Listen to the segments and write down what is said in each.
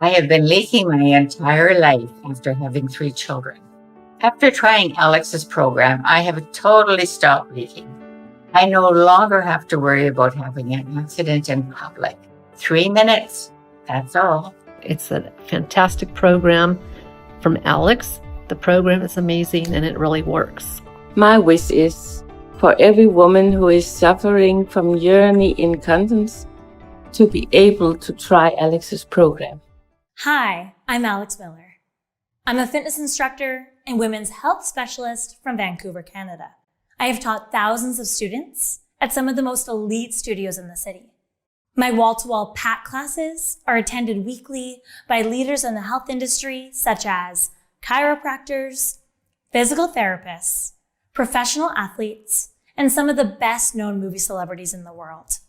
I have been leaking my entire life after having 3 children. After trying Alex's program, I have totally stopped leaking. I no longer have to worry about having an accident in public. 3 minutes, that's all. It's a fantastic program from Alex. The program is amazing and it really works. My wish is for every woman who is suffering from urinary incontinence to be able to try Alex's program. Hi, I'm Alex Miller. I'm a fitness instructor and women's health specialist from Vancouver, Canada. I have taught thousands of students at some of the most elite studios in the city. My wall-to-wall PAT classes are attended weekly by leaders in the health industry such as chiropractors, physical therapists, professional athletes, and some of the best-known movie celebrities in the world.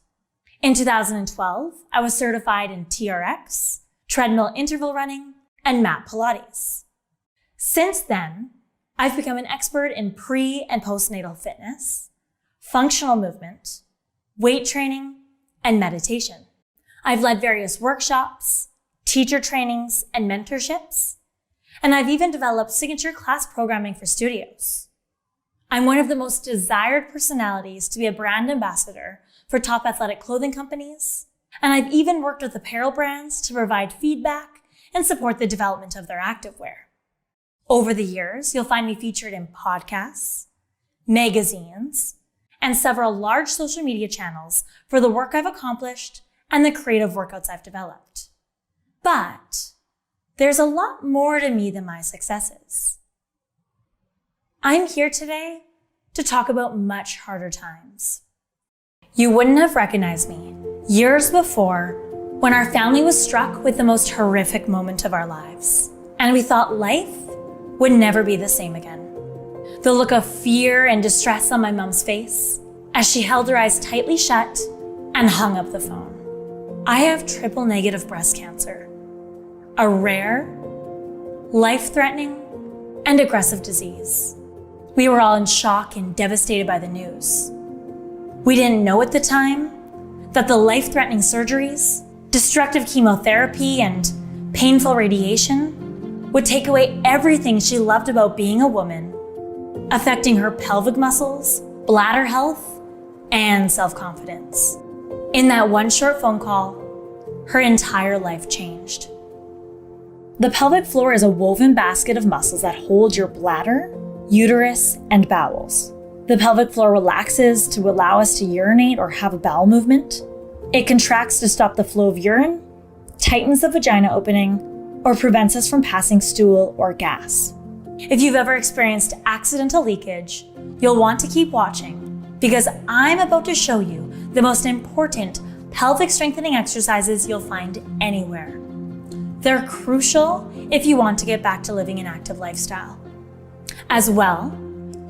In 2012, I was certified in TRX, treadmill interval running, and mat Pilates. Since then, I've become an expert in pre- and postnatal fitness, functional movement, weight training, and meditation. I've led various workshops, teacher trainings, and mentorships, and I've even developed signature class programming for studios. I'm one of the most desired personalities to be a brand ambassador for top athletic clothing companies, and I've even worked with apparel brands to provide feedback and support the development of their activewear. Over the years, you'll find me featured in podcasts, magazines, and several large social media channels for the work I've accomplished and the creative workouts I've developed. But there's a lot more to me than my successes. I'm here today to talk about much harder times. You wouldn't have recognized me years before when our family was struck with the most horrific moment of our lives, and we thought life would never be the same again. The look of fear and distress on my mom's face as she held her eyes tightly shut and hung up the phone. I have triple negative breast cancer, a rare, life-threatening, and aggressive disease. We were all in shock and devastated by the news. We didn't know at the time that the life-threatening surgeries, destructive chemotherapy, and painful radiation would take away everything she loved about being a woman, affecting her pelvic muscles, bladder health, and self-confidence. In that one short phone call, her entire life changed. The pelvic floor is a woven basket of muscles that hold your bladder, uterus, and bowels. The pelvic floor relaxes to allow us to urinate or have a bowel movement. It contracts to stop the flow of urine, tightens the vagina opening, or prevents us from passing stool or gas. If you've ever experienced accidental leakage, you'll want to keep watching because I'm about to show you the most important pelvic strengthening exercises you'll find anywhere. They're crucial if you want to get back to living an active lifestyle. As well,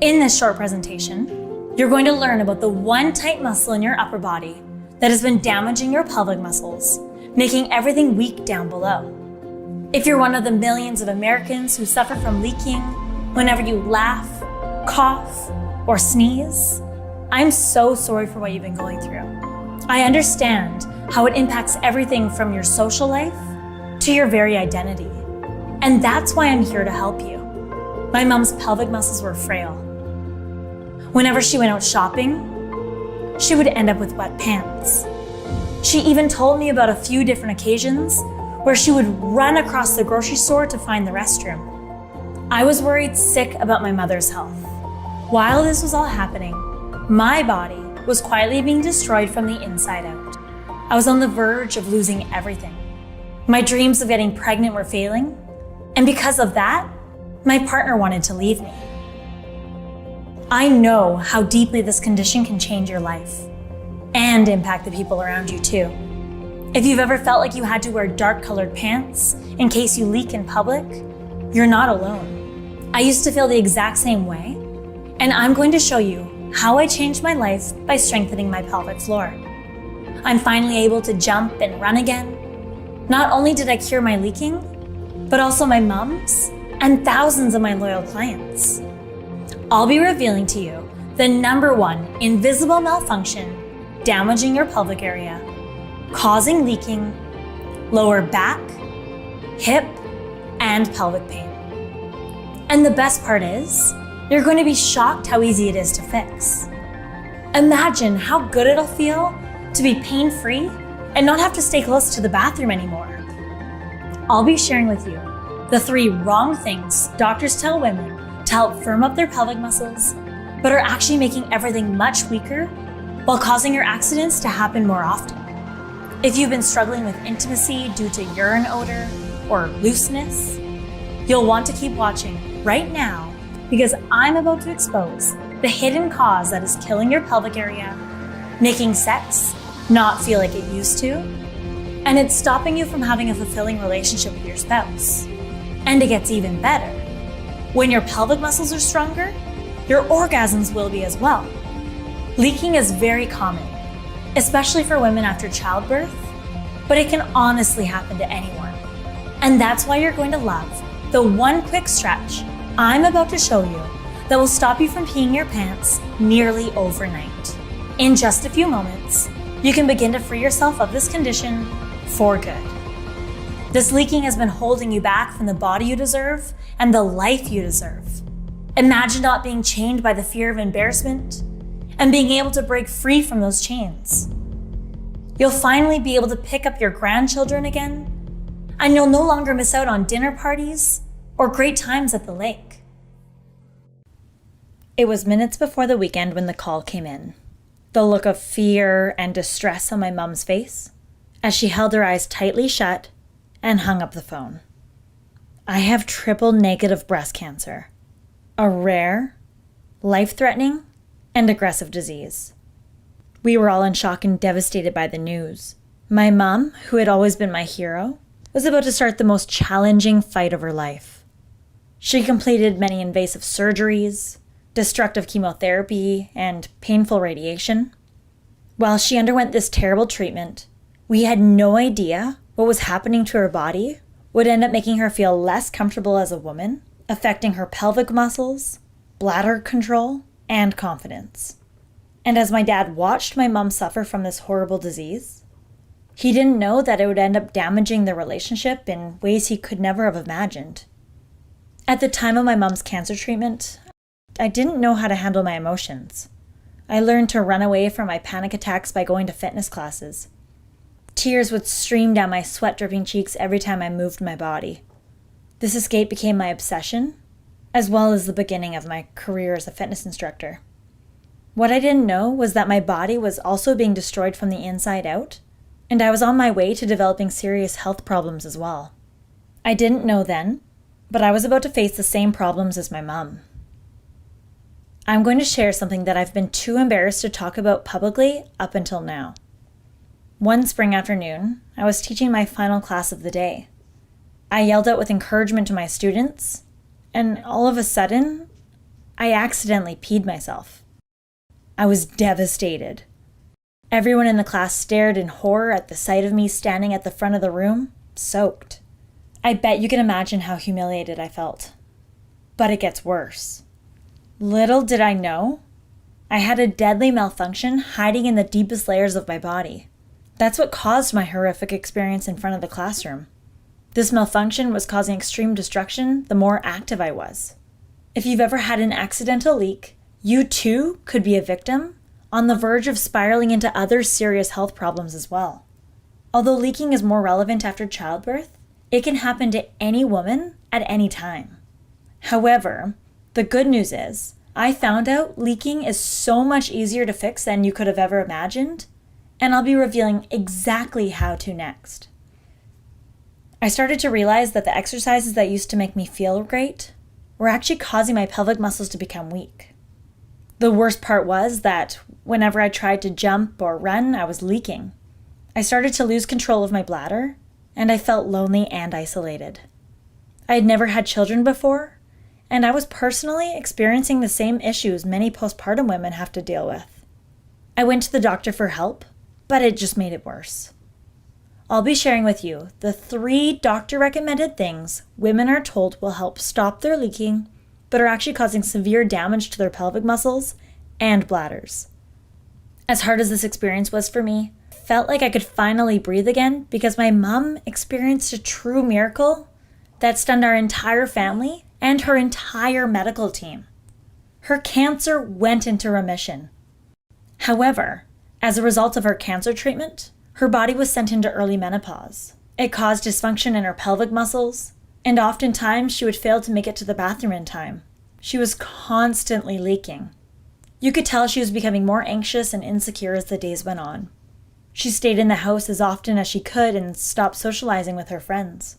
in this short presentation, you're going to learn about the one tight muscle in your upper body that has been damaging your pelvic muscles, making everything weak down below. If you're one of the millions of Americans who suffer from leaking whenever you laugh, cough, or sneeze, I'm so sorry for what you've been going through. I understand how it impacts everything from your social life to your very identity. And that's why I'm here to help you. My mom's pelvic muscles were frail. Whenever she went out shopping, she would end up with wet pants. She even told me about a few different occasions where she would run across the grocery store to find the restroom. I was worried sick about my mother's health. While this was all happening, my body was quietly being destroyed from the inside out. I was on the verge of losing everything. My dreams of getting pregnant were failing, and because of that, my partner wanted to leave me. I know how deeply this condition can change your life and impact the people around you too. If you've ever felt like you had to wear dark-colored pants in case you leak in public, you're not alone. I used to feel the exact same way, and I'm going to show you how I changed my life by strengthening my pelvic floor. I'm finally able to jump and run again. Not only did I cure my leaking, but also my mom's and thousands of my loyal clients. I'll be revealing to you the #1 invisible malfunction damaging your pelvic area, causing leaking, lower back, hip, and pelvic pain. And the best part is, you're going to be shocked how easy it is to fix. Imagine how good it'll feel to be pain-free and not have to stay close to the bathroom anymore. I'll be sharing with you the 3 wrong things doctors tell women to help firm up their pelvic muscles, but are actually making everything much weaker while causing your accidents to happen more often. If you've been struggling with intimacy due to urine odor or looseness, you'll want to keep watching right now because I'm about to expose the hidden cause that is killing your pelvic area, making sex not feel like it used to, and it's stopping you from having a fulfilling relationship with your spouse. And it gets even better. When your pelvic muscles are stronger, your orgasms will be as well. Leaking is very common, especially for women after childbirth, but it can honestly happen to anyone. And that's why you're going to love the one quick stretch I'm about to show you that will stop you from peeing your pants nearly overnight. In just a few moments, you can begin to free yourself of this condition for good. This leaking has been holding you back from the body you deserve and the life you deserve. Imagine not being chained by the fear of embarrassment and being able to break free from those chains. You'll finally be able to pick up your grandchildren again, and you'll no longer miss out on dinner parties or great times at the lake. It was minutes before the weekend when the call came in. The look of fear and distress on my mom's face as she held her eyes tightly shut and hung up the phone. I have triple negative breast cancer, a rare, life-threatening, and aggressive disease. We were all in shock and devastated by the news. My mom, who had always been my hero, was about to start the most challenging fight of her life. She completed many invasive surgeries, destructive chemotherapy, and painful radiation. While she underwent this terrible treatment, we had no idea what was happening to her body would end up making her feel less comfortable as a woman, affecting her pelvic muscles, bladder control, and confidence. And as my dad watched my mom suffer from this horrible disease, he didn't know that it would end up damaging the relationship in ways he could never have imagined. At the time of my mom's cancer treatment, I didn't know how to handle my emotions. I learned to run away from my panic attacks by going to fitness classes. Tears would stream down my sweat-dripping cheeks every time I moved my body. This escape became my obsession, as well as the beginning of my career as a fitness instructor. What I didn't know was that my body was also being destroyed from the inside out, and I was on my way to developing serious health problems as well. I didn't know then, but I was about to face the same problems as my mom. I'm going to share something that I've been too embarrassed to talk about publicly up until now. One spring afternoon, I was teaching my final class of the day. I yelled out with encouragement to my students, and all of a sudden, I accidentally peed myself. I was devastated. Everyone in the class stared in horror at the sight of me standing at the front of the room, soaked. I bet you can imagine how humiliated I felt. But it gets worse. Little did I know, I had a deadly malfunction hiding in the deepest layers of my body. That's what caused my horrific experience in front of the classroom. This malfunction was causing extreme destruction the more active I was. If you've ever had an accidental leak, you too could be a victim, on the verge of spiraling into other serious health problems as well. Although leaking is more relevant after childbirth, it can happen to any woman at any time. However, the good news is, I found out leaking is so much easier to fix than you could have ever imagined, and I'll be revealing exactly how to next. I started to realize that the exercises that used to make me feel great were actually causing my pelvic muscles to become weak. The worst part was that whenever I tried to jump or run, I was leaking. I started to lose control of my bladder, and I felt lonely and isolated. I had never had children before, and I was personally experiencing the same issues many postpartum women have to deal with. I went to the doctor for help, but it just made it worse. I'll be sharing with you the 3 doctor-recommended things women are told will help stop their leaking, but are actually causing severe damage to their pelvic muscles and bladders. As hard as this experience was for me, felt like I could finally breathe again because my mom experienced a true miracle that stunned our entire family and her entire medical team. Her cancer went into remission. However, as a result of her cancer treatment, her body was sent into early menopause. It caused dysfunction in her pelvic muscles, and oftentimes she would fail to make it to the bathroom in time. She was constantly leaking. You could tell she was becoming more anxious and insecure as the days went on. She stayed in the house as often as she could and stopped socializing with her friends.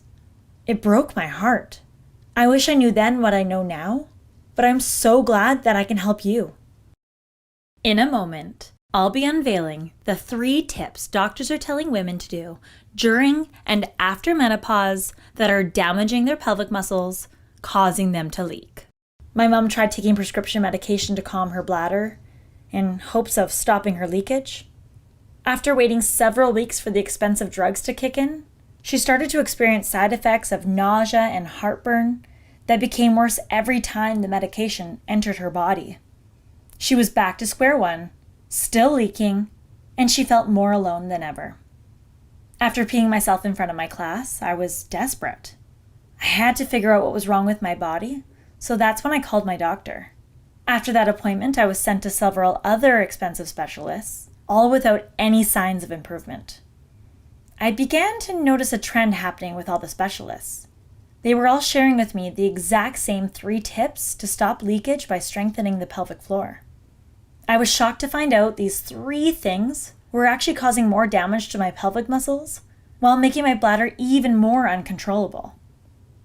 It broke my heart. I wish I knew then what I know now, but I'm so glad that I can help you. In a moment, I'll be unveiling the 3 tips doctors are telling women to do during and after menopause that are damaging their pelvic muscles, causing them to leak. My mom tried taking prescription medication to calm her bladder in hopes of stopping her leakage. After waiting several weeks for the expensive drugs to kick in, she started to experience side effects of nausea and heartburn that became worse every time the medication entered her body. She was back to square one, still leaking, and she felt more alone than ever. After peeing myself in front of my class, I was desperate. I had to figure out what was wrong with my body, so that's when I called my doctor. After that appointment, I was sent to several other expensive specialists, all without any signs of improvement. I began to notice a trend happening with all the specialists. They were all sharing with me the exact same 3 tips to stop leakage by strengthening the pelvic floor. I was shocked to find out these 3 things were actually causing more damage to my pelvic muscles while making my bladder even more uncontrollable.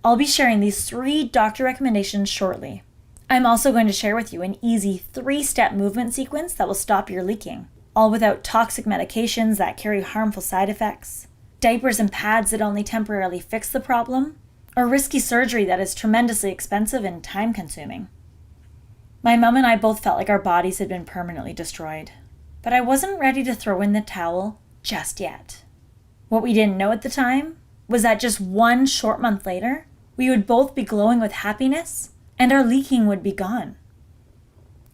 I'll be sharing these 3 doctor recommendations shortly. I'm also going to share with you an easy 3-step movement sequence that will stop your leaking, all without toxic medications that carry harmful side effects, diapers and pads that only temporarily fix the problem, or risky surgery that is tremendously expensive and time-consuming. My mom and I both felt like our bodies had been permanently destroyed, but I wasn't ready to throw in the towel just yet. What we didn't know at the time was that just 1 short month later, we would both be glowing with happiness and our leaking would be gone.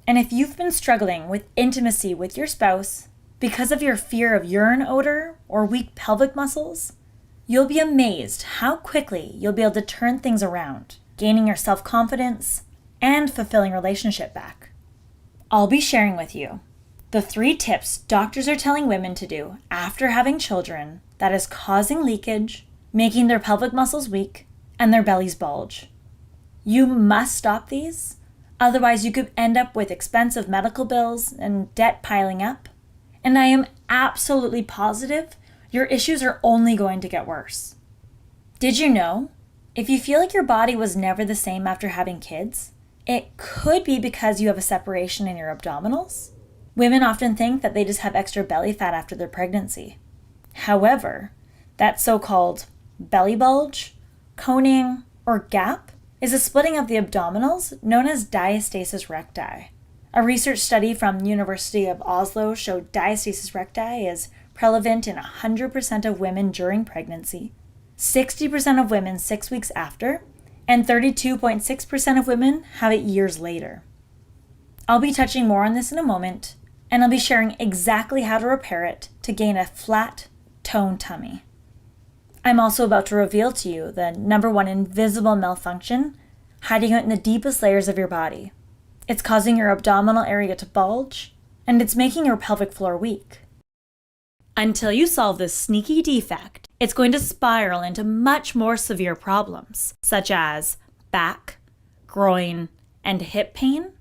And if you've been struggling with intimacy with your spouse because of your fear of urine odor or weak pelvic muscles, you'll be amazed how quickly you'll be able to turn things around, gaining your self-confidence and fulfilling relationship back. I'll be sharing with you the 3 tips doctors are telling women to do after having children that is causing leakage, making their pelvic muscles weak, and their bellies bulge. You must stop these, otherwise you could end up with expensive medical bills and debt piling up. And I am absolutely positive your issues are only going to get worse. Did you know, if you feel like your body was never the same after having kids, it could be because you have a separation in your abdominals? Women often think that they just have extra belly fat after their pregnancy. However, that so-called belly bulge, coning, or gap is a splitting of the abdominals known as diastasis recti. A research study from the University of Oslo showed diastasis recti is prevalent in 100% of women during pregnancy, 60% of women 6 weeks after, and 32.6% of women have it years later. I'll be touching more on this in a moment, and I'll be sharing exactly how to repair it to gain a flat, toned tummy. I'm also about to reveal to you the number 1 invisible malfunction hiding out in the deepest layers of your body. It's causing your abdominal area to bulge, and it's making your pelvic floor weak. Until you solve this sneaky defect, it's going to spiral into much more severe problems, such as back, groin, and hip pain,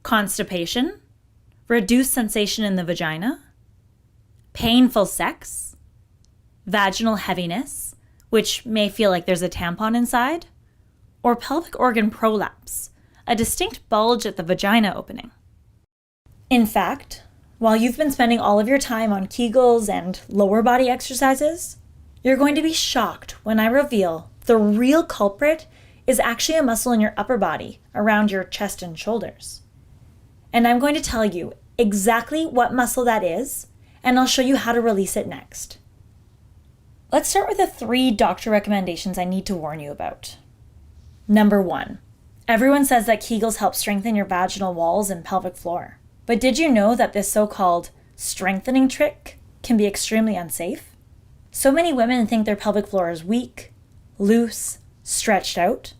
constipation, reduced sensation in the vagina, painful sex, vaginal heaviness, which may feel like there's a tampon inside, or pelvic organ prolapse, a distinct bulge at the vagina opening. In fact, while you've been spending all of your time on Kegels and lower body exercises, you're going to be shocked when I reveal the real culprit is actually a muscle in your upper body around your chest and shoulders. And I'm going to tell you exactly what muscle that is, and I'll show you how to release it next. Let's start with the 3 doctor recommendations I need to warn you about. Number 1, everyone says that Kegels help strengthen your vaginal walls and pelvic floor. But did you know that this so-called strengthening trick can be extremely unsafe. So many women think their pelvic floor is weak, loose, stretched out.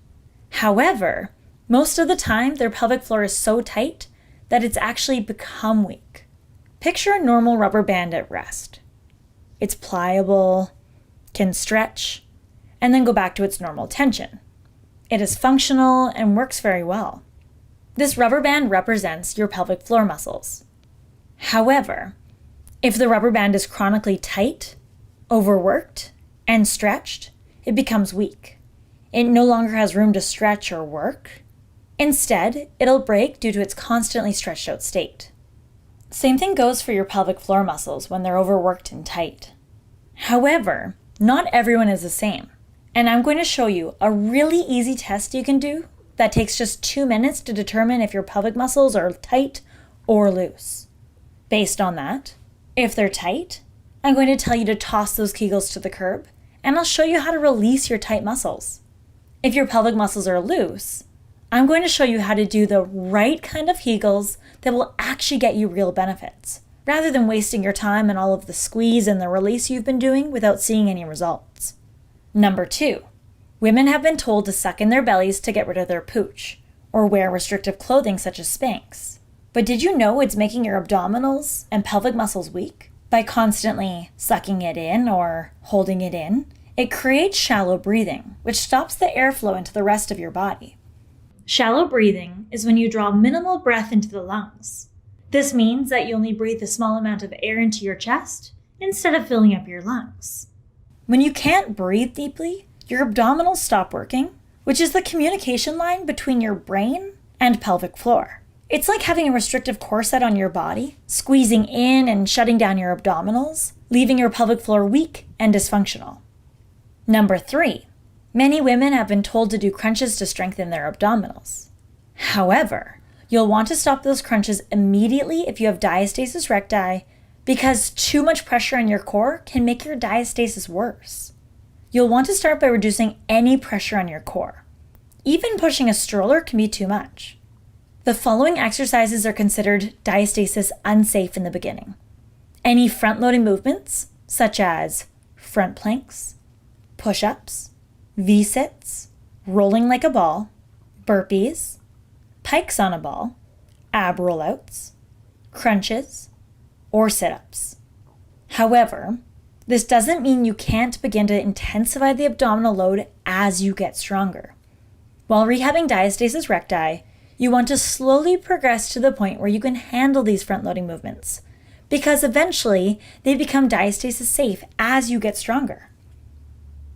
However, most of the time their pelvic floor is so tight that it's actually become weak. Picture a normal rubber band at rest. It's pliable, can stretch, and then go back to its normal tension. It is functional and works very well. This rubber band represents your pelvic floor muscles. However, if the rubber band is chronically tight, overworked, and stretched, it becomes weak. It no longer has room to stretch or work. Instead, it'll break due to its constantly stretched out state. Same thing goes for your pelvic floor muscles when they're overworked and tight. However, not everyone is the same, and I'm going to show you a really easy test you can do that takes just 2 minutes to determine if your pelvic muscles are tight or loose. Based on that, if they're tight, I'm going to tell you to toss those Kegels to the curb, and I'll show you how to release your tight muscles. If your pelvic muscles are loose, I'm going to show you how to do the right kind of Kegels that will actually get you real benefits, rather than wasting your time and all of the squeeze and the release you've been doing without seeing any results. Number 2, women have been told to suck in their bellies to get rid of their pooch, or wear restrictive clothing such as Spanx. But did you know it's making your abdominals and pelvic muscles weak? By constantly sucking it in or holding it in, it creates shallow breathing, which stops the airflow into the rest of your body. Shallow breathing is when you draw minimal breath into the lungs. This means that you only breathe a small amount of air into your chest instead of filling up your lungs. When you can't breathe deeply, your abdominals stop working, which is the communication line between your brain and pelvic floor. It's like having a restrictive corset on your body, squeezing in and shutting down your abdominals, leaving your pelvic floor weak and dysfunctional. Number 3, many women have been told to do crunches to strengthen their abdominals. However, you'll want to stop those crunches immediately if you have diastasis recti, because too much pressure on your core can make your diastasis worse. You'll want to start by reducing any pressure on your core. Even pushing a stroller can be too much. The following exercises are considered diastasis unsafe in the beginning. Any front-loading movements, such as front planks, push-ups, V-sits, rolling like a ball, burpees, pikes on a ball, ab rollouts, crunches, or sit-ups. However, this doesn't mean you can't begin to intensify the abdominal load as you get stronger. While rehabbing diastasis recti, you want to slowly progress to the point where you can handle these front-loading movements, because eventually they become diastasis safe as you get stronger.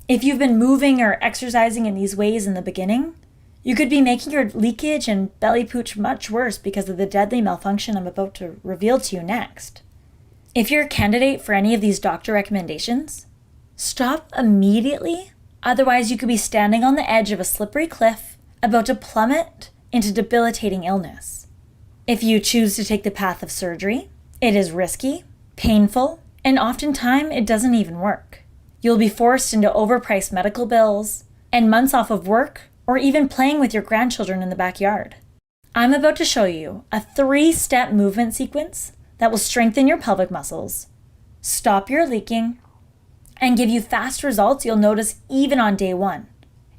If you've been moving or exercising in these ways in the beginning, you could be making your leakage and belly pooch much worse because of the deadly malfunction I'm about to reveal to you next. If you're a candidate for any of these doctor recommendations, stop immediately, otherwise you could be standing on the edge of a slippery cliff about to plummet into debilitating illness. If you choose to take the path of surgery, it is risky, painful, and oftentimes it doesn't even work. You'll be forced into overpriced medical bills and months off of work or even playing with your grandchildren in the backyard. I'm about to show you a 3-step movement sequence that will strengthen your pelvic muscles, stop your leaking, and give you fast results you'll notice even on day 1.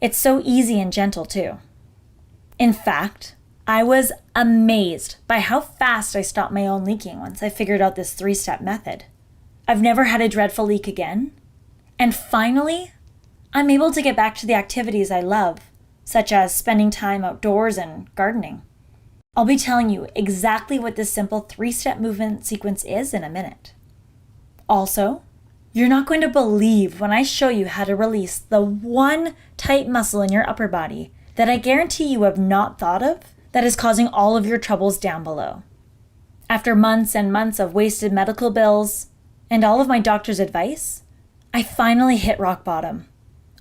It's so easy and gentle too. In fact, I was amazed by how fast I stopped my own leaking once I figured out this 3-step method. I've never had a dreadful leak again. And finally, I'm able to get back to the activities I love, such as spending time outdoors and gardening. I'll be telling you exactly what this simple 3-step movement sequence is in a minute. Also, you're not going to believe when I show you how to release the one tight muscle in your upper body that I guarantee you have not thought of that is causing all of your troubles down below. After months and months of wasted medical bills and all of my doctor's advice, I finally hit rock bottom.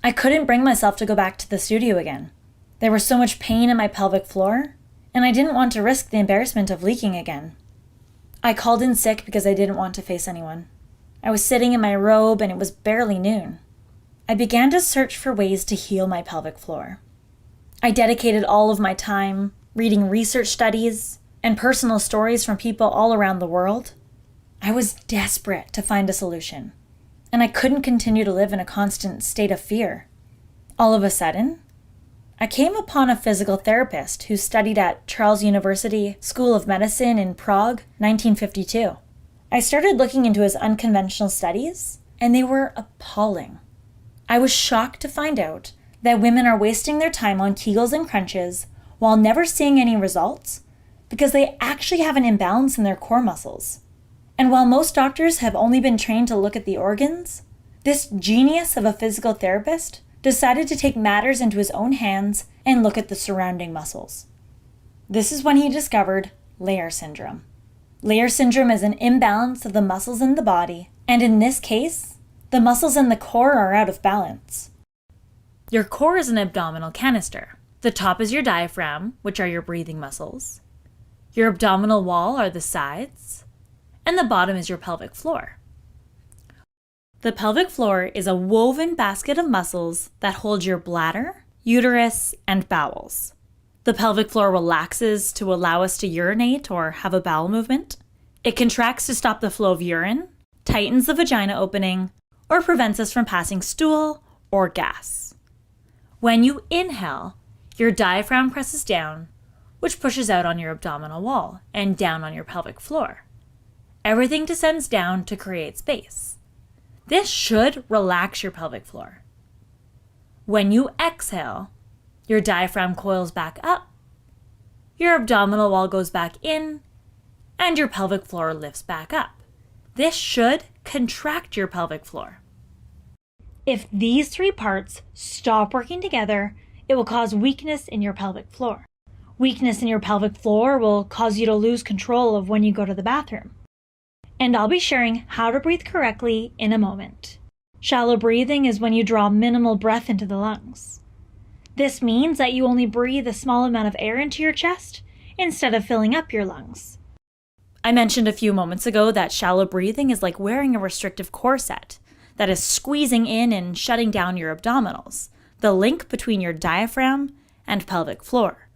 I couldn't bring myself to go back to the studio again. There was so much pain in my pelvic floor, and I didn't want to risk the embarrassment of leaking again. I called in sick because I didn't want to face anyone. I was sitting in my robe and it was barely noon. I began to search for ways to heal my pelvic floor. I dedicated all of my time reading research studies and personal stories from people all around the world. I was desperate to find a solution, and I couldn't continue to live in a constant state of fear. All of a sudden, I came upon a physical therapist who studied at Charles University School of Medicine in Prague, 1952. I started looking into his unconventional studies, and they were appalling. I was shocked to find out that women are wasting their time on Kegels and crunches while never seeing any results because they actually have an imbalance in their core muscles. And while most doctors have only been trained to look at the organs, this genius of a physical therapist decided to take matters into his own hands and look at the surrounding muscles. This is when he discovered layer syndrome. Layer syndrome is an imbalance of the muscles in the body, and in this case, the muscles in the core are out of balance. Your core is an abdominal canister. The top is your diaphragm, which are your breathing muscles. Your abdominal wall are the sides, and the bottom is your pelvic floor. The pelvic floor is a woven basket of muscles that hold your bladder, uterus, and bowels. The pelvic floor relaxes to allow us to urinate or have a bowel movement. It contracts to stop the flow of urine, tightens the vagina opening, or prevents us from passing stool or gas. When you inhale, your diaphragm presses down, which pushes out on your abdominal wall and down on your pelvic floor. Everything descends down to create space. This should relax your pelvic floor. When you exhale, your diaphragm coils back up, your abdominal wall goes back in, and your pelvic floor lifts back up. This should contract your pelvic floor. If these three parts stop working together, it will cause weakness in your pelvic floor. Weakness in your pelvic floor will cause you to lose control of when you go to the bathroom. And I'll be sharing how to breathe correctly in a moment. Shallow breathing is when you draw minimal breath into the lungs. This means that you only breathe a small amount of air into your chest instead of filling up your lungs. I mentioned a few moments ago that shallow breathing is like wearing a restrictive corset that is squeezing in and shutting down your abdominals, the link between your diaphragm and pelvic floor.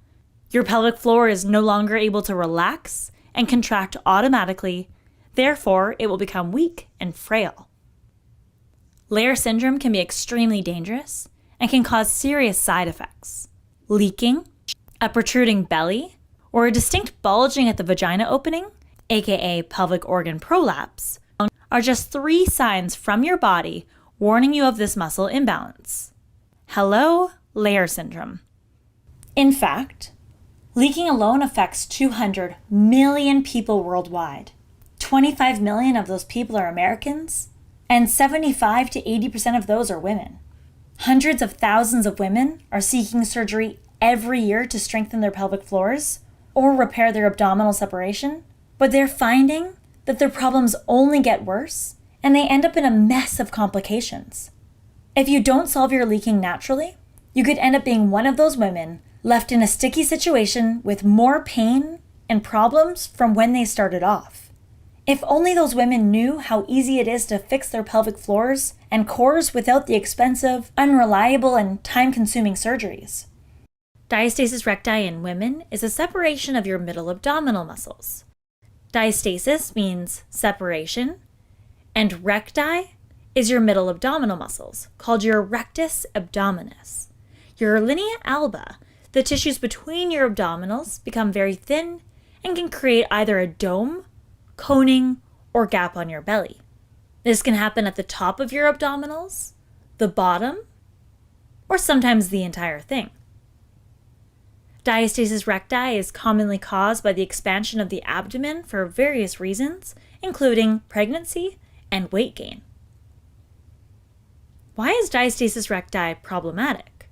Your pelvic floor is no longer able to relax and contract automatically. Therefore, it will become weak and frail. Layer syndrome can be extremely dangerous and can cause serious side effects. Leaking, a protruding belly, or a distinct bulging at the vagina opening, aka pelvic organ prolapse, are just 3 signs from your body warning you of this muscle imbalance. Hello, layer syndrome. In fact, leaking alone affects 200 million people worldwide. 25 million of those people are Americans, and 75 to 80% of those are women. Hundreds of thousands of women are seeking surgery every year to strengthen their pelvic floors or repair their abdominal separation, but they're finding that their problems only get worse and they end up in a mess of complications. If you don't solve your leaking naturally, you could end up being one of those women left in a sticky situation with more pain and problems from when they started off. If only those women knew how easy it is to fix their pelvic floors and cores without the expensive, unreliable, and time-consuming surgeries. Diastasis recti in women is a separation of your middle abdominal muscles. Diastasis means separation, and recti is your middle abdominal muscles, called your rectus abdominis. Your linea alba, the tissues between your abdominals, become very thin and can create either a dome, coning, or gap on your belly. This can happen at the top of your abdominals, the bottom, or sometimes the entire thing. Diastasis recti is commonly caused by the expansion of the abdomen for various reasons, including pregnancy and weight gain. Why is diastasis recti problematic?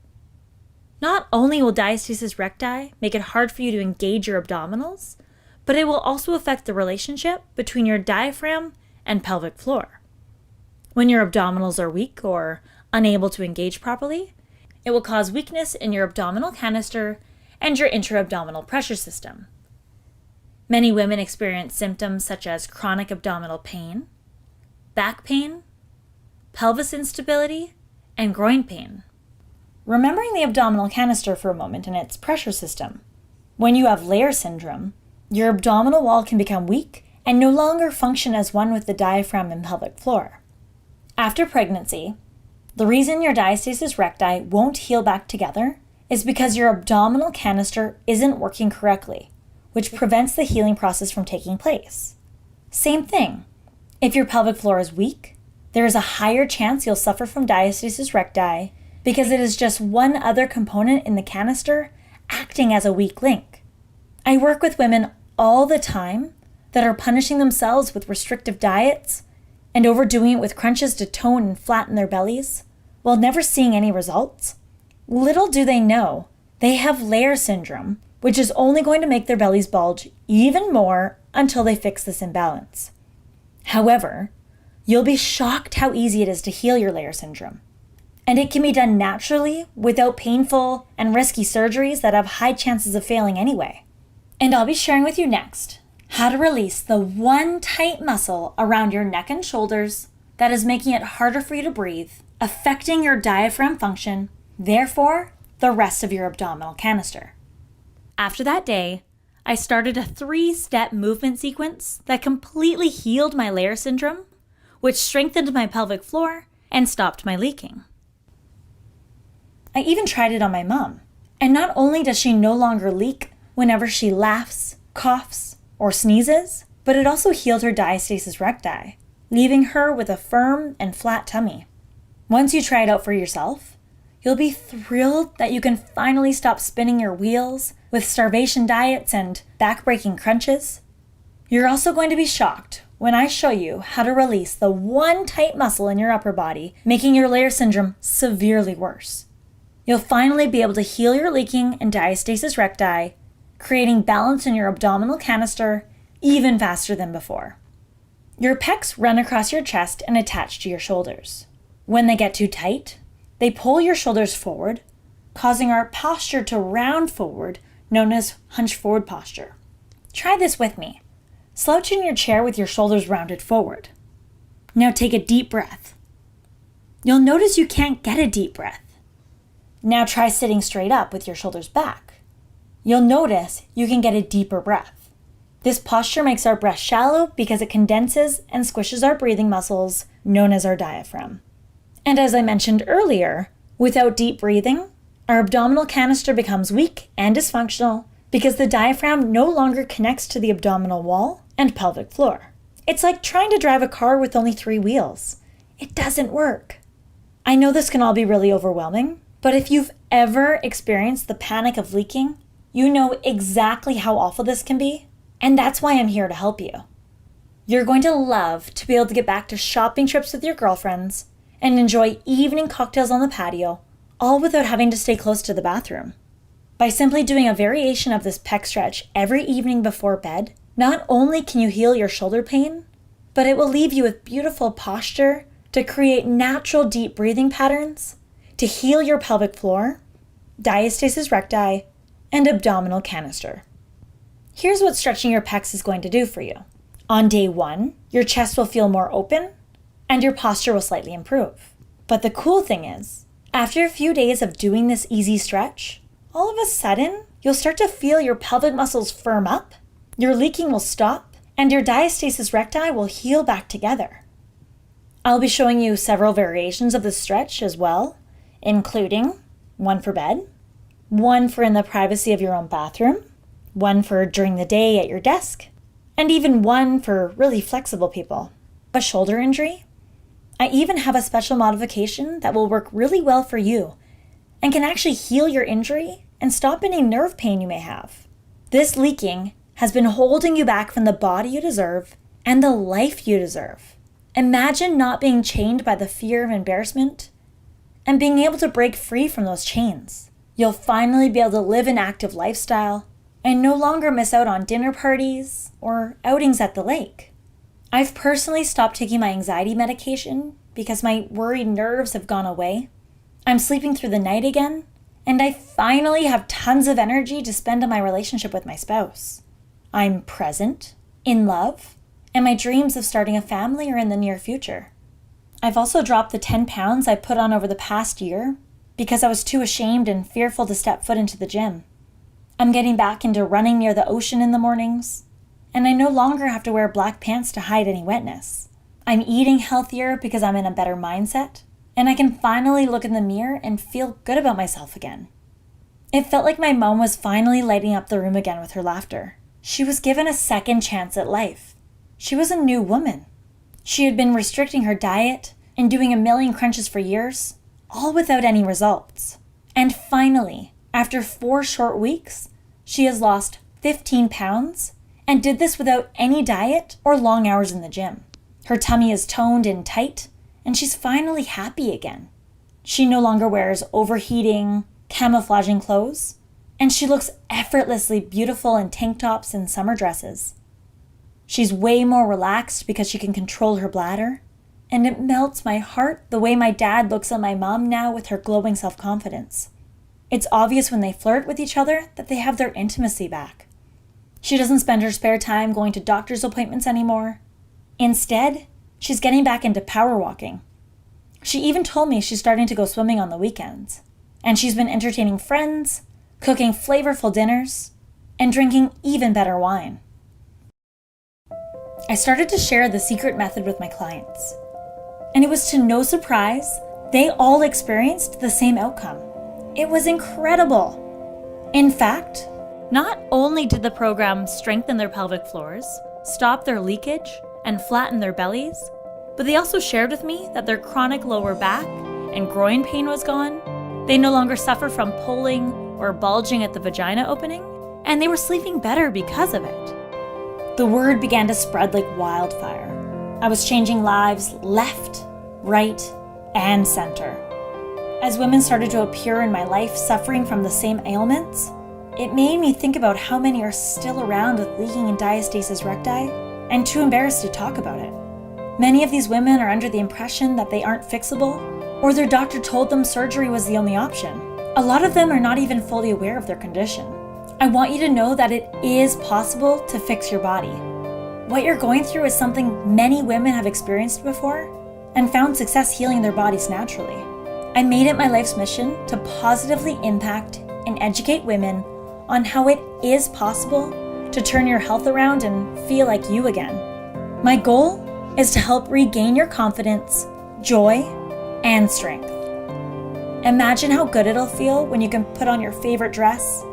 Not only will diastasis recti make it hard for you to engage your abdominals, but it will also affect the relationship between your diaphragm and pelvic floor. When your abdominals are weak or unable to engage properly, it will cause weakness in your abdominal canister and your intra-abdominal pressure system. Many women experience symptoms such as chronic abdominal pain, back pain, pelvis instability, and groin pain. Remembering the abdominal canister for a moment and its pressure system. When you have layer syndrome, your abdominal wall can become weak and no longer function as one with the diaphragm and pelvic floor. After pregnancy, the reason your diastasis recti won't heal back together is because your abdominal canister isn't working correctly, which prevents the healing process from taking place. Same thing. If your pelvic floor is weak, there is a higher chance you'll suffer from diastasis recti because it is just one other component in the canister acting as a weak link. I work with women all the time that are punishing themselves with restrictive diets and overdoing it with crunches to tone and flatten their bellies while never seeing any results. Little do they know, they have layer syndrome, which is only going to make their bellies bulge even more until they fix this imbalance. However, you'll be shocked how easy it is to heal your layer syndrome. And it can be done naturally without painful and risky surgeries that have high chances of failing anyway. And I'll be sharing with you next how to release the one tight muscle around your neck and shoulders that is making it harder for you to breathe, affecting your diaphragm function, therefore, the rest of your abdominal canister. After that day, I started a 3-step movement sequence that completely healed my layer syndrome, which strengthened my pelvic floor and stopped my leaking. I even tried it on my mom, and not only does she no longer leak whenever she laughs, coughs, or sneezes, but it also healed her diastasis recti, leaving her with a firm and flat tummy. Once you try it out for yourself, you'll be thrilled that you can finally stop spinning your wheels with starvation diets and back-breaking crunches. You're also going to be shocked when I show you how to release the one tight muscle in your upper body, making your layer syndrome severely worse. You'll finally be able to heal your leaking and diastasis recti, creating balance in your abdominal canister even faster than before. Your pecs run across your chest and attach to your shoulders. When they get too tight, they pull your shoulders forward, causing our posture to round forward, known as hunch forward posture. Try this with me. Slouch in your chair with your shoulders rounded forward. Now take a deep breath. You'll notice you can't get a deep breath. Now try sitting straight up with your shoulders back. You'll notice you can get a deeper breath. This posture makes our breath shallow because it condenses and squishes our breathing muscles, known as our diaphragm. And as I mentioned earlier, without deep breathing, our abdominal canister becomes weak and dysfunctional because the diaphragm no longer connects to the abdominal wall and pelvic floor. It's like trying to drive a car with only 3 wheels. It doesn't work. I know this can all be really overwhelming, but if you've ever experienced the panic of leaking, you know exactly how awful this can be, and that's why I'm here to help you. You're going to love to be able to get back to shopping trips with your girlfriends and enjoy evening cocktails on the patio, all without having to stay close to the bathroom. By simply doing a variation of this pec stretch every evening before bed, not only can you heal your shoulder pain, but it will leave you with beautiful posture to create natural deep breathing patterns, to heal your pelvic floor, diastasis recti, and abdominal canister. Here's what stretching your pecs is going to do for you. On day 1, your chest will feel more open and your posture will slightly improve. But the cool thing is, after a few days of doing this easy stretch, all of a sudden, you'll start to feel your pelvic muscles firm up, your leaking will stop, and your diastasis recti will heal back together. I'll be showing you several variations of this stretch as well, including one for bed, one for in the privacy of your own bathroom, one for during the day at your desk, and even one for really flexible people. A shoulder injury? I even have a special modification that will work really well for you and can actually heal your injury and stop any nerve pain you may have. This leaking has been holding you back from the body you deserve and the life you deserve. Imagine not being chained by the fear of embarrassment and being able to break free from those chains. You'll finally be able to live an active lifestyle and no longer miss out on dinner parties or outings at the lake. I've personally stopped taking my anxiety medication because my worried nerves have gone away. I'm sleeping through the night again, and I finally have tons of energy to spend on my relationship with my spouse. I'm present, in love, and my dreams of starting a family are in the near future. I've also dropped the 10 pounds I put on over the past year because I was too ashamed and fearful to step foot into the gym. I'm getting back into running near the ocean in the mornings, and I no longer have to wear black pants to hide any wetness. I'm eating healthier because I'm in a better mindset, and I can finally look in the mirror and feel good about myself again. It felt like my mom was finally lighting up the room again with her laughter. She was given a second chance at life. She was a new woman. She had been restricting her diet and doing a million crunches for years, all without any results. And finally, after 4 short weeks, she has lost 15 pounds and did this without any diet or long hours in the gym. Her tummy is toned and tight, and she's finally happy again. She no longer wears overheating, camouflaging clothes, and she looks effortlessly beautiful in tank tops and summer dresses. She's way more relaxed because she can control her bladder, and it melts my heart the way my dad looks at my mom now with her glowing self-confidence. It's obvious when they flirt with each other that they have their intimacy back. She doesn't spend her spare time going to doctor's appointments anymore. Instead, she's getting back into power walking. She even told me she's starting to go swimming on the weekends. And she's been entertaining friends, cooking flavorful dinners, and drinking even better wine. I started to share the secret method with my clients. And it was to no surprise, they all experienced the same outcome. It was incredible. In fact, not only did the program strengthen their pelvic floors, stop their leakage, and flatten their bellies, but they also shared with me that their chronic lower back and groin pain was gone. They no longer suffer from pulling or bulging at the vagina opening, and they were sleeping better because of it. The word began to spread like wildfire. I was changing lives left, right, and center. As women started to appear in my life suffering from the same ailments, it made me think about how many are still around with leaking and diastasis recti and too embarrassed to talk about it. Many of these women are under the impression that they aren't fixable, or their doctor told them surgery was the only option. A lot of them are not even fully aware of their condition. I want you to know that it is possible to fix your body. What you're going through is something many women have experienced before and found success healing their bodies naturally. I made it my life's mission to positively impact and educate women on how it is possible to turn your health around and feel like you again. My goal is to help regain your confidence, joy, and strength. Imagine how good it'll feel when you can put on your favorite dress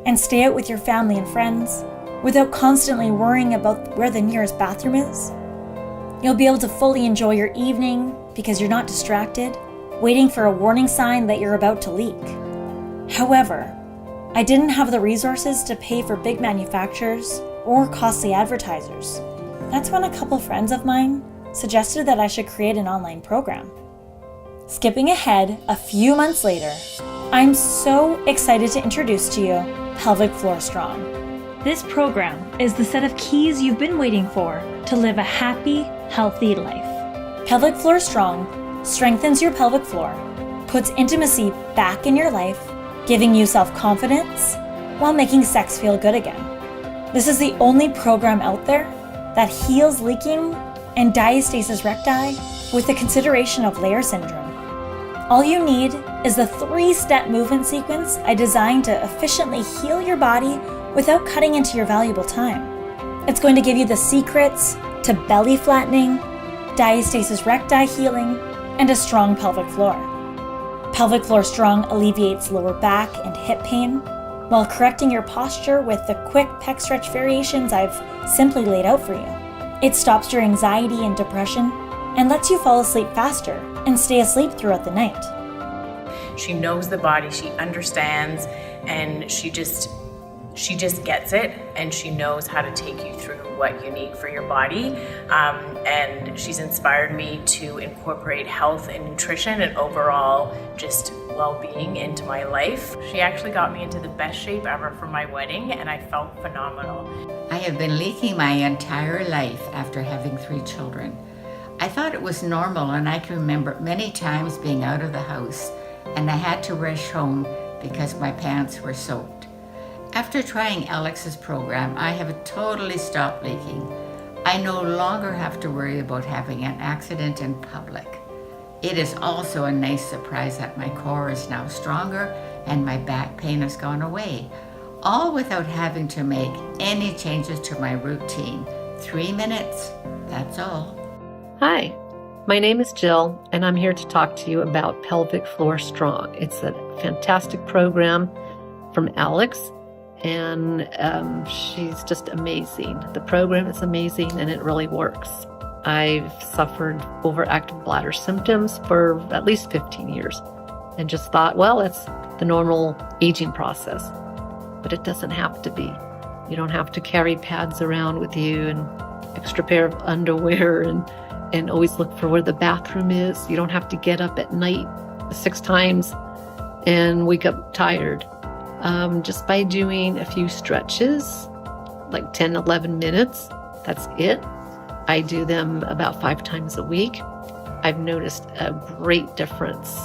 and stay out with your family and friends without constantly worrying about where the nearest bathroom is. You'll be able to fully enjoy your evening because you're not distracted, waiting for a warning sign that you're about to leak. However, I didn't have the resources to pay for big manufacturers or costly advertisers. That's when a couple friends of mine suggested that I should create an online program. Skipping ahead a few months later, I'm so excited to introduce to you Pelvic Floor Strong. This program is the set of keys you've been waiting for to live a happy, healthy life. Pelvic Floor Strong strengthens your pelvic floor, puts intimacy back in your life, giving you self-confidence while making sex feel good again. This is the only program out there that heals leaking and diastasis recti with the consideration of layer syndrome. All you need is the 3-step movement sequence I designed to efficiently heal your body without cutting into your valuable time. It's going to give you the secrets to belly flattening, diastasis recti healing, and a strong pelvic floor. Pelvic Floor Strong alleviates lower back and hip pain while correcting your posture with the quick pec stretch variations I've simply laid out for you. It stops your anxiety and depression and lets you fall asleep faster and stay asleep throughout the night. She knows the body, she understands, and she just gets it, and she knows how to take you through what you need for your body. And she's inspired me to incorporate health and nutrition and overall just well-being into my life. She actually got me into the best shape ever for my wedding, and I felt phenomenal. I have been leaking my entire life after having 3 children. I thought it was normal, and I can remember many times being out of the house and I had to rush home because my pants were soaked. After trying Alex's program, I have totally stopped leaking. I no longer have to worry about having an accident in public. It is also a nice surprise that my core is now stronger and my back pain has gone away. all without having to make any changes to my routine. 3 minutes, that's all. Hi, my name is Jill, and I'm here to talk to you about Pelvic Floor Strong. It's a fantastic program from Alex, and she's just amazing. The program is amazing, and it really works. I've suffered overactive bladder symptoms for at least 15 years and just thought, well, it's the normal aging process. But it doesn't have to be. You don't have to carry pads around with you and extra pair of underwear and always look for where the bathroom is. You don't have to get up at night 6 times and wake up tired. Just by doing a few stretches, like 10, 11 minutes, that's it. I do them about 5 times a week. I've noticed a great difference.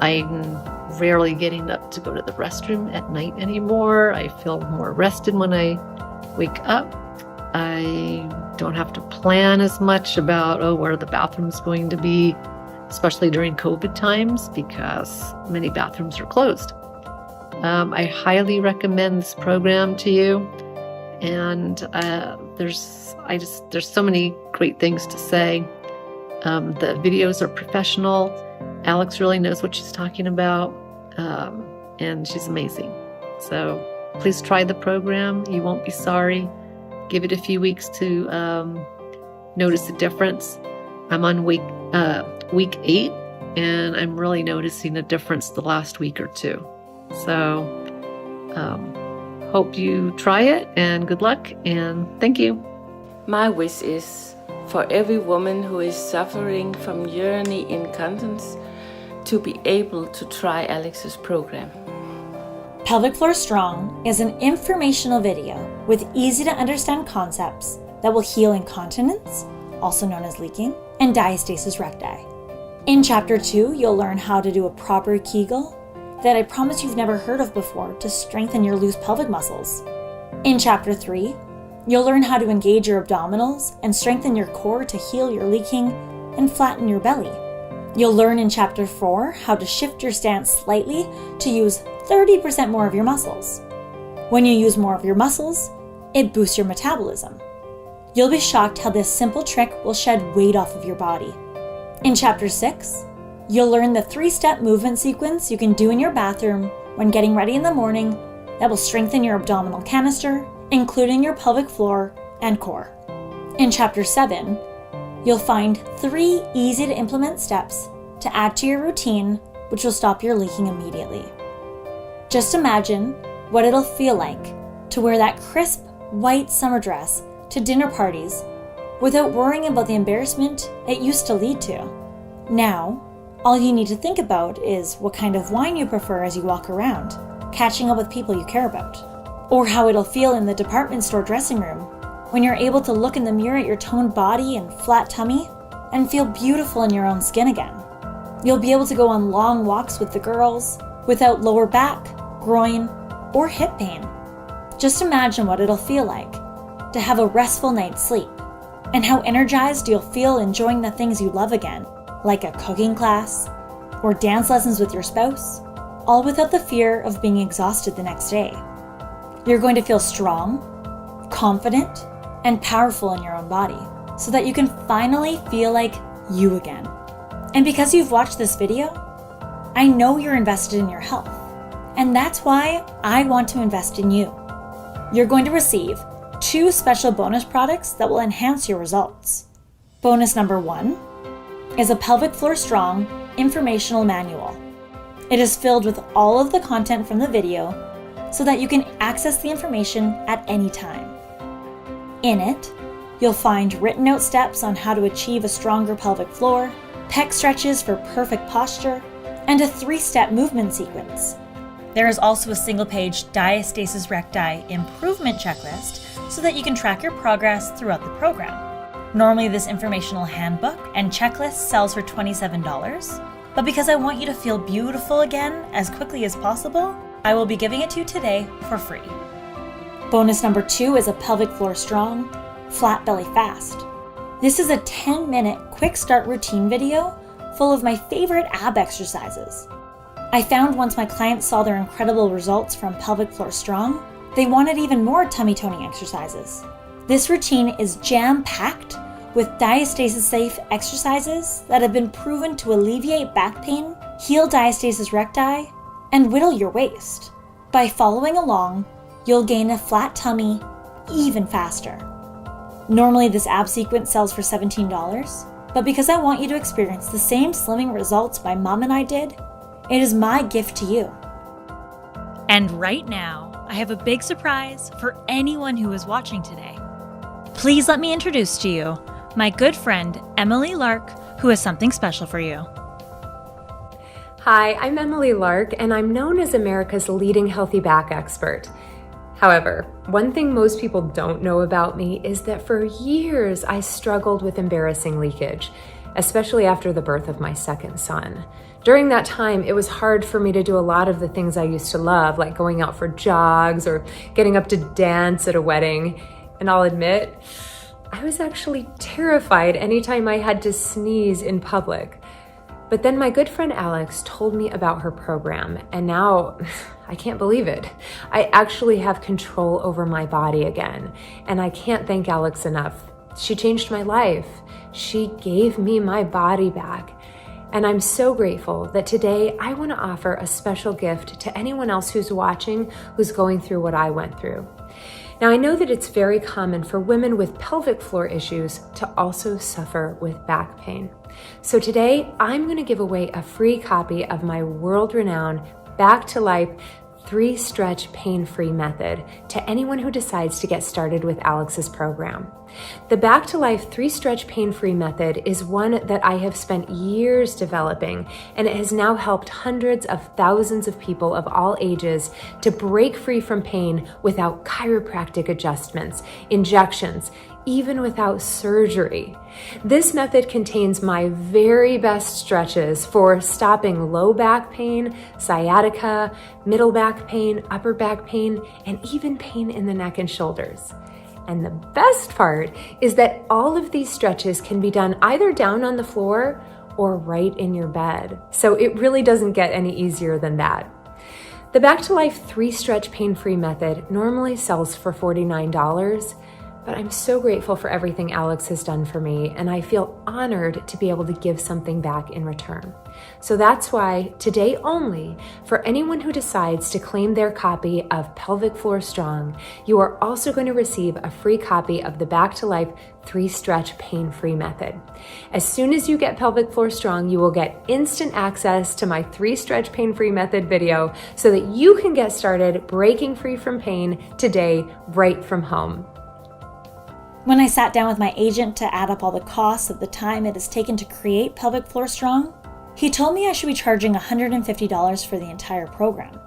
I'm rarely getting up to go to the restroom at night anymore. I feel more rested when I wake up. I don't have to plan as much about, where the bathroom's going to be, especially during COVID times because many bathrooms are closed. I highly recommend this program to you. And there's so many great things to say. The videos are professional. Alex really knows what she's talking about, and she's amazing. So please try the program. You won't be sorry. Give it a few weeks to notice the difference. I'm on week 8, and I'm really noticing a difference the last week or 2. So hope you try it, and good luck, and thank you. My wish is for every woman who is suffering from urinary incontinence to be able to try Alex's program. Pelvic Floor Strong is an informational video with easy to understand concepts that will heal incontinence, also known as leaking, and diastasis recti. In Chapter 2, you'll learn how to do a proper Kegel that I promise you've never heard of before to strengthen your loose pelvic muscles. In Chapter 3, you'll learn how to engage your abdominals and strengthen your core to heal your leaking and flatten your belly. You'll learn in Chapter 4 how to shift your stance slightly to use 30% more of your muscles. When you use more of your muscles, it boosts your metabolism. You'll be shocked how this simple trick will shed weight off of your body. In Chapter 6, you'll learn the 3-step movement sequence you can do in your bathroom when getting ready in the morning that will strengthen your abdominal canister, including your pelvic floor and core. In Chapter 7, you'll find 3 easy-to-implement steps to add to your routine, which will stop your leaking immediately. Just imagine what it'll feel like to wear that crisp, white summer dress to dinner parties without worrying about the embarrassment it used to lead to. Now, all you need to think about is what kind of wine you prefer as you walk around, catching up with people you care about. Or how it'll feel in the department store dressing room when you're able to look in the mirror at your toned body and flat tummy and feel beautiful in your own skin again. You'll be able to go on long walks with the girls without lower back, groin, or hip pain. Just imagine what it'll feel like to have a restful night's sleep and how energized you'll feel enjoying the things you love again, like a cooking class or dance lessons with your spouse, all without the fear of being exhausted the next day. You're going to feel strong, confident, and powerful in your own body so that you can finally feel like you again. And because you've watched this video, I know you're invested in your health. And that's why I want to invest in you. You're going to receive 2 special bonus products that will enhance your results. Bonus number 1 is a Pelvic Floor Strong informational manual. It is filled with all of the content from the video so that you can access the information at any time. In it, you'll find written out steps on how to achieve a stronger pelvic floor, pec stretches for perfect posture, and a 3-step movement sequence. There is also a single-page diastasis recti improvement checklist so that you can track your progress throughout the program. Normally, this informational handbook and checklist sells for $27, but because I want you to feel beautiful again as quickly as possible, I will be giving it to you today for free. Bonus number 2 is a Pelvic Floor Strong Flat Belly Fast. This is a 10-minute quick start routine video full of my favorite ab exercises. I found once my clients saw their incredible results from Pelvic Floor Strong, they wanted even more tummy toning exercises. This routine is jam-packed with diastasis-safe exercises that have been proven to alleviate back pain, heal diastasis recti, and whittle your waist. By following along, you'll gain a flat tummy even faster. Normally this ab sequence sells for $17, but because I want you to experience the same slimming results my mom and I did, it is my gift to you. And right now, I have a big surprise for anyone who is watching today. Please let me introduce to you my good friend, Emily Lark, who has something special for you. Hi, I'm Emily Lark, and I'm known as America's leading healthy back expert. However, one thing most people don't know about me is that for years I struggled with embarrassing leakage, especially after the birth of my second son. During that time, it was hard for me to do a lot of the things I used to love, like going out for jogs or getting up to dance at a wedding. And I'll admit, I was actually terrified anytime I had to sneeze in public. But then my good friend Alex told me about her program, and now I can't believe it. I actually have control over my body again, and I can't thank Alex enough. She changed my life. She gave me my body back. And I'm so grateful that today I want to offer a special gift to anyone else who's watching who's going through what I went through. Now, I know that it's very common for women with pelvic floor issues to also suffer with back pain. So today, I'm going to give away a free copy of my world-renowned Back to Life 3-stretch pain-free method to anyone who decides to get started with Alex's program. The Back to Life 3-stretch pain-free method is one that I have spent years developing, and it has now helped hundreds of thousands of people of all ages to break free from pain without chiropractic adjustments, injections, even without surgery. This method contains my very best stretches for stopping low back pain, sciatica, middle back pain, upper back pain, and even pain in the neck and shoulders. And the best part is that all of these stretches can be done either down on the floor or right in your bed. So it really doesn't get any easier than that. The Back to Life 3-stretch pain-free method normally sells for $49, but I'm so grateful for everything Alex has done for me, and I feel honored to be able to give something back in return. So that's why today only, for anyone who decides to claim their copy of Pelvic Floor Strong, you are also going to receive a free copy of the Back to Life 3-stretch pain-free method. As soon as you get Pelvic Floor Strong, you will get instant access to my 3-stretch pain-free method video so that you can get started breaking free from pain today right from home. When I sat down with my agent to add up all the costs of the time it has taken to create Pelvic Floor Strong, he told me I should be charging $150 for the entire program.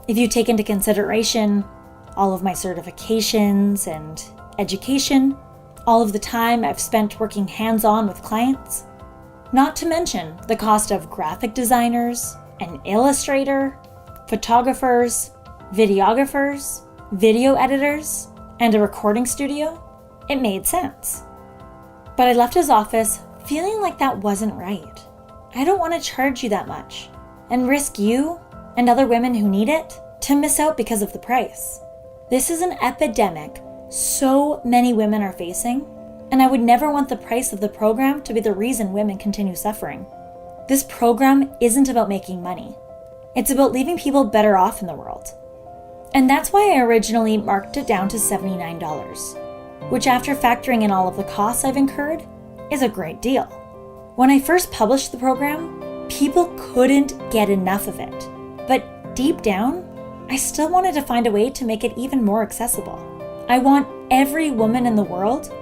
If you take into consideration all of my certifications and education, all of the time I've spent working hands-on with clients, not to mention the cost of graphic designers, an illustrator, photographers, videographers, video editors, and a recording studio, it made sense. But I left his office feeling like that wasn't right. I don't want to charge you that much and risk you and other women who need it to miss out because of the price. This is an epidemic so many women are facing, and I would never want the price of the program to be the reason women continue suffering. This program isn't about making money. It's about leaving people better off in the world. And that's why I originally marked it down to $79. Which, after factoring in all of the costs I've incurred, is a great deal. When I first published the program, people couldn't get enough of it. But deep down, I still wanted to find a way to make it even more accessible. I want every woman in the world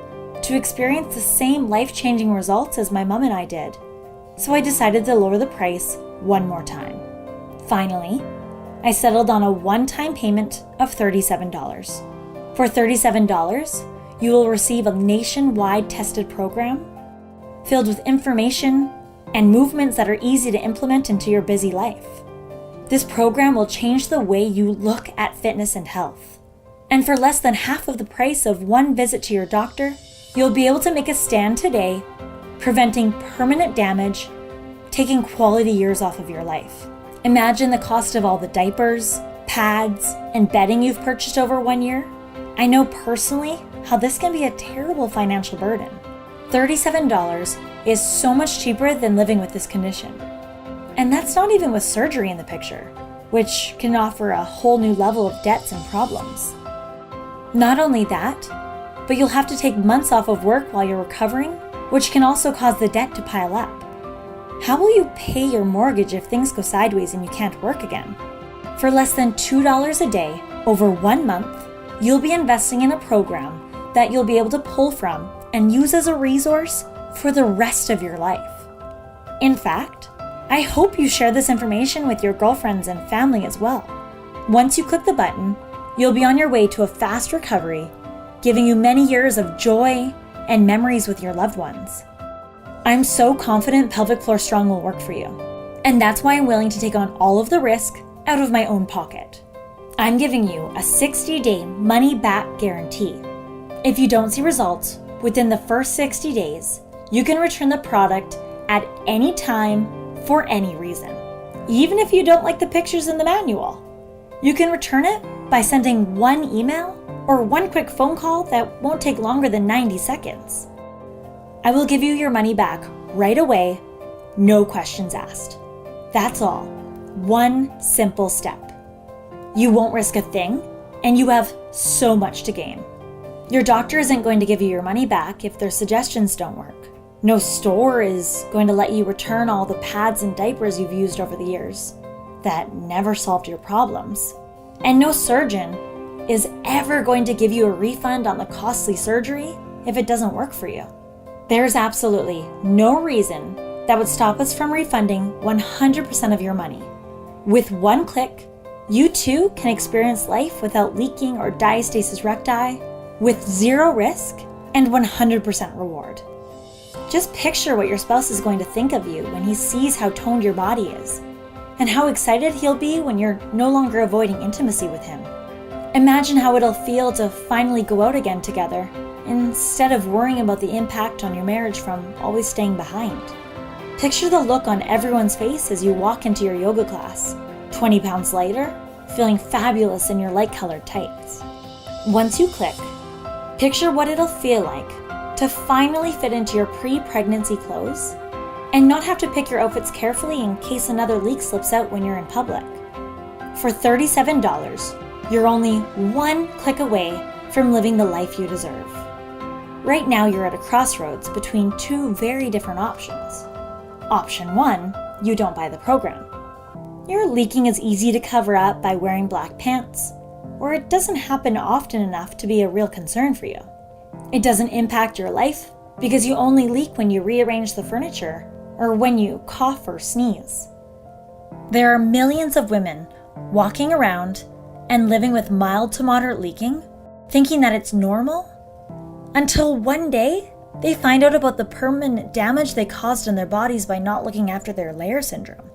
to experience the same life-changing results as my mom and I did. So I decided to lower the price one more time. Finally, I settled on a one-time payment of $37. For $37, you will receive a nationwide tested program filled with information and movements that are easy to implement into your busy life. This program will change the way you look at fitness and health. And for less than half of the price of one visit to your doctor, you'll be able to make a stand today, preventing permanent damage, taking quality years off of your life. Imagine the cost of all the diapers, pads, and bedding you've purchased over 1 year, I know personally how this can be a terrible financial burden. $37 is so much cheaper than living with this condition. And that's not even with surgery in the picture, which can offer a whole new level of debts and problems. Not only that, but you'll have to take months off of work while you're recovering, which can also cause the debt to pile up. How will you pay your mortgage if things go sideways and you can't work again? For less than $2 a day over 1 month, you'll be investing in a program that you'll be able to pull from and use as a resource for the rest of your life. In fact, I hope you share this information with your girlfriends and family as well. Once you click the button, you'll be on your way to a fast recovery, giving you many years of joy and memories with your loved ones. I'm so confident Pelvic Floor Strong will work for you, and that's why I'm willing to take on all of the risk out of my own pocket. I'm giving you a 60-day money-back guarantee. If you don't see results within the first 60 days, you can return the product at any time for any reason. Even if you don't like the pictures in the manual, you can return it by sending one email or one quick phone call that won't take longer than 90 seconds. I will give you your money back right away, no questions asked. That's all. One simple step. You won't risk a thing, and you have so much to gain. Your doctor isn't going to give you your money back if their suggestions don't work. No store is going to let you return all the pads and diapers you've used over the years that never solved your problems. And no surgeon is ever going to give you a refund on the costly surgery if it doesn't work for you. There's absolutely no reason that would stop us from refunding 100% of your money. With one click, you too can experience life without leaking or diastasis recti, with zero risk and 100% reward. Just picture what your spouse is going to think of you when he sees how toned your body is, and how excited he'll be when you're no longer avoiding intimacy with him. Imagine how it'll feel to finally go out again together, instead of worrying about the impact on your marriage from always staying behind. Picture the look on everyone's face as you walk into your yoga class, 20 pounds lighter, feeling fabulous in your light-colored tights. Once you click, picture what it'll feel like to finally fit into your pre-pregnancy clothes and not have to pick your outfits carefully in case another leak slips out when you're in public. For $37, you're only one click away from living the life you deserve. Right now, you're at a crossroads between two very different options. Option 1, you don't buy the program. Your leaking is easy to cover up by wearing black pants, or it doesn't happen often enough to be a real concern for you. It doesn't impact your life because you only leak when you rearrange the furniture or when you cough or sneeze. There are millions of women walking around and living with mild to moderate leaking, thinking that it's normal, until one day they find out about the permanent damage they caused in their bodies by not looking after their layer syndrome.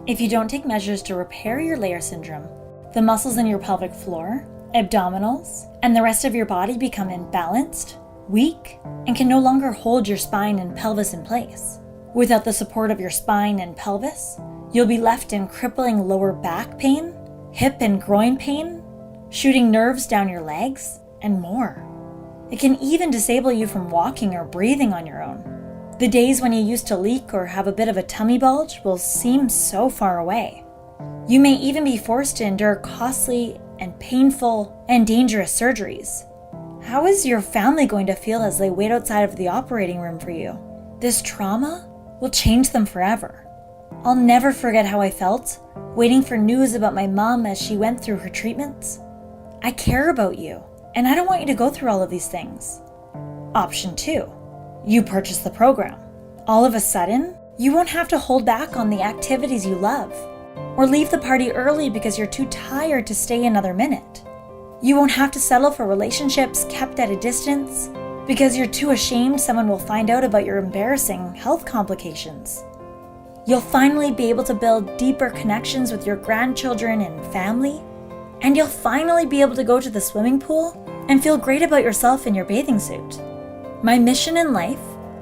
If you don't take measures to repair your layer syndrome, the muscles in your pelvic floor, abdominals, and the rest of your body become imbalanced, weak, and can no longer hold your spine and pelvis in place. Without the support of your spine and pelvis, you'll be left in crippling lower back pain, hip and groin pain, shooting nerves down your legs, and more. It can even disable you from walking or breathing on your own. The days when you used to leak or have a bit of a tummy bulge will seem so far away. You may even be forced to endure costly and painful and dangerous surgeries. How is your family going to feel as they wait outside of the operating room for you? This trauma will change them forever. I'll never forget how I felt waiting for news about my mom as she went through her treatments. I care about you, and I don't want you to go through all of these things. Option 2, you purchase the program. All of a sudden, you won't have to hold back on the activities you love, or leave the party early because you're too tired to stay another minute. You won't have to settle for relationships kept at a distance because you're too ashamed someone will find out about your embarrassing health complications. You'll finally be able to build deeper connections with your grandchildren and family, and you'll finally be able to go to the swimming pool and feel great about yourself in your bathing suit. My mission in life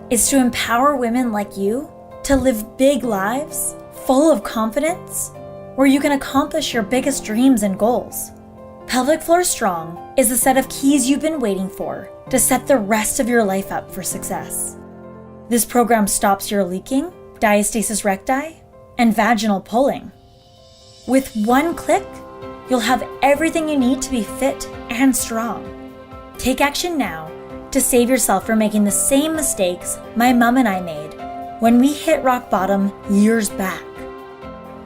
is to empower women like you to live big lives full of confidence, where you can accomplish your biggest dreams and goals. Pelvic Floor Strong is the set of keys you've been waiting for to set the rest of your life up for success. This program stops your leaking, diastasis recti, and vaginal pulling. With one click, you'll have everything you need to be fit and strong. Take action now to save yourself from making the same mistakes my mom and I made when we hit rock bottom years back.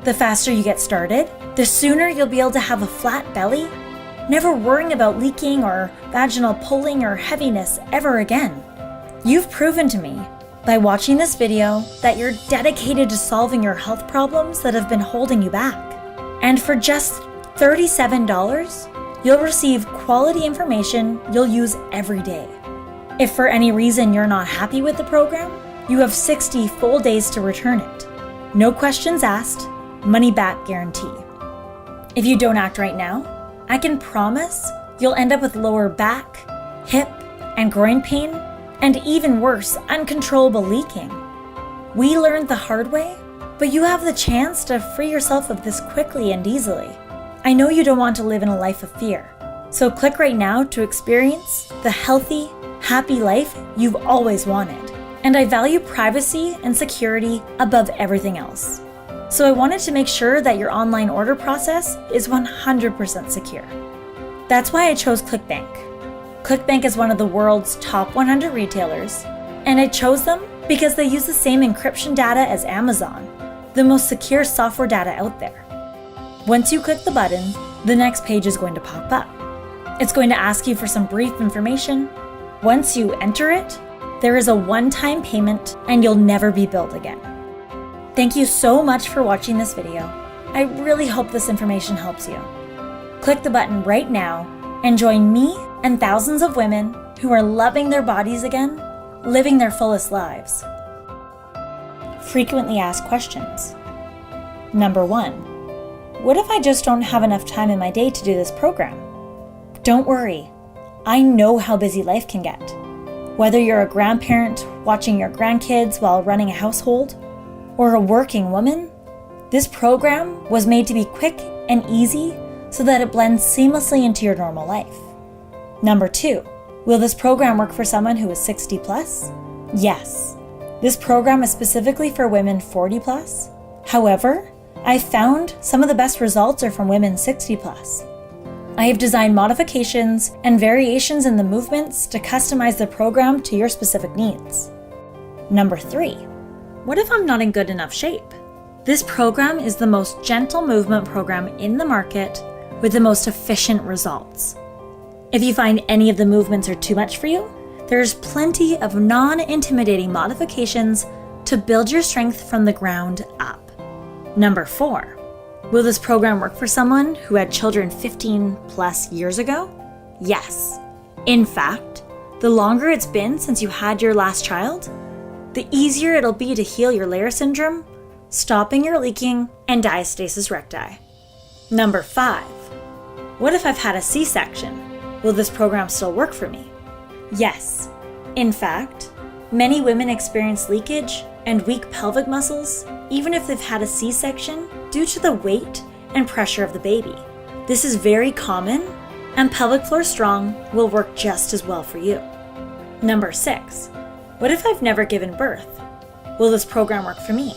The faster you get started, the sooner you'll be able to have a flat belly, never worrying about leaking or vaginal pulling or heaviness ever again. You've proven to me by watching this video that you're dedicated to solving your health problems that have been holding you back. And for just $37, you'll receive quality information you'll use every day. If for any reason you're not happy with the program, you have 60 full days to return it. No questions asked, money back guarantee. If you don't act right now, I can promise you'll end up with lower back, hip, and groin pain, and even worse, uncontrollable leaking. We learned the hard way, but you have the chance to free yourself of this quickly and easily. I know you don't want to live in a life of fear, so click right now to experience the healthy, happy life you've always wanted. And I value privacy and security above everything else. So I wanted to make sure that your online order process is 100% secure. That's why I chose ClickBank. ClickBank is one of the world's top 100 retailers, and I chose them because they use the same encryption data as Amazon, the most secure software data out there. Once you click the button, the next page is going to pop up. It's going to ask you for some brief information. Once you enter it, there is a one-time payment and you'll never be billed again. Thank you so much for watching this video. I really hope this information helps you. Click the button right now and join me and thousands of women who are loving their bodies again, living their fullest lives. Frequently asked questions. Number 1. What if I just don't have enough time in my day to do this program? Don't worry. I know how busy life can get. Whether you're a grandparent watching your grandkids while running a household, or a working woman, this program was made to be quick and easy so that it blends seamlessly into your normal life. Number 2, will this program work for someone who is 60 plus? Yes. This program is specifically for women 40 plus. However, I found some of the best results are from women 60 plus. I have designed modifications and variations in the movements to customize the program to your specific needs. Number 3, what if I'm not in good enough shape? This program is the most gentle movement program in the market with the most efficient results. If you find any of the movements are too much for you, there's plenty of non-intimidating modifications to build your strength from the ground up. Number 4, will this program work for someone who had children 15 plus years ago? Yes. In fact, the longer it's been since you had your last child, the easier it'll be to heal your Layar syndrome, stopping your leaking, and diastasis recti. Number 5, what if I've had a C-section? Will this program still work for me? Yes. In fact, many women experience leakage and weak pelvic muscles even if they've had a C-section due to the weight and pressure of the baby. This is very common, and Pelvic Floor Strong will work just as well for you. Number 6, what if I've never given birth? Will this program work for me?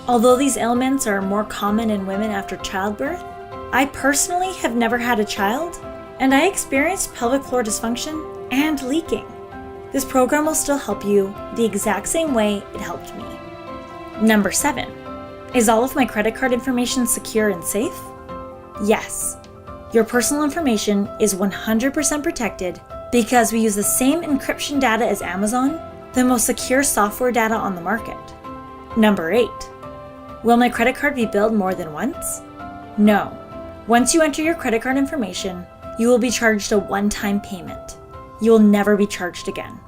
Although these ailments are more common in women after childbirth, I personally have never had a child, and I experienced pelvic floor dysfunction and leaking. This program will still help you the exact same way it helped me. Number 7, is all of my credit card information secure and safe? Yes. Your personal information is 100% protected because we use the same encryption data as Amazon, the most secure software data on the market. Number 8, will my credit card be billed more than once? No. Once you enter your credit card information, you will be charged a one-time payment. You will never be charged again.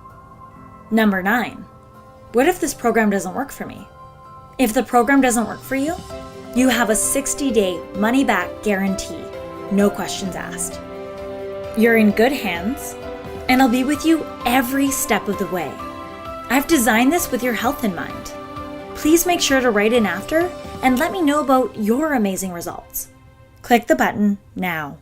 Number 9, what if this program doesn't work for me? If the program doesn't work for you, you have a 60-day money-back guarantee, no questions asked. You're in good hands, and I'll be with you every step of the way. I've designed this with your health in mind. Please make sure to write in after and let me know about your amazing results. Click the button now.